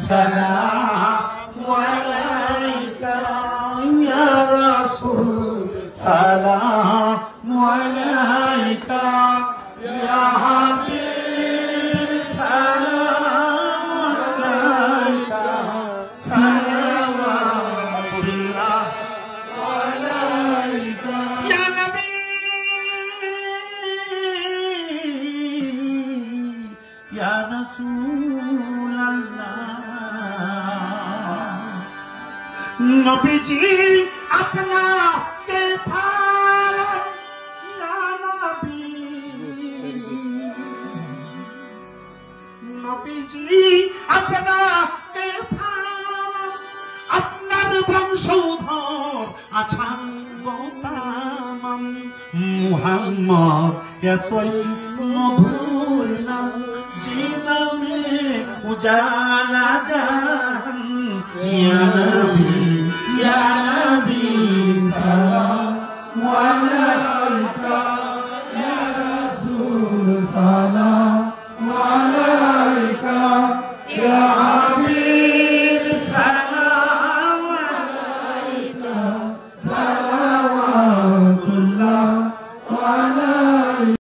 সালামু আলাইকা ইয়া রাসূল সালামু আলাইকা ইয়া হাবিব সালামু আলাইকা সালাওয়াতুল্লাহ আলাইকা ইয়া নবী ইয়া রাসূলুল্লাহ নবীজি আপনাকে ছাড়া ইয়া নবী নবীজি আপনাকে ছাড়া আপনার বংশধর আছাঙ্গ তামাম মুহাম্মদ এতই মধুর নাম যে নামে উজালা যায়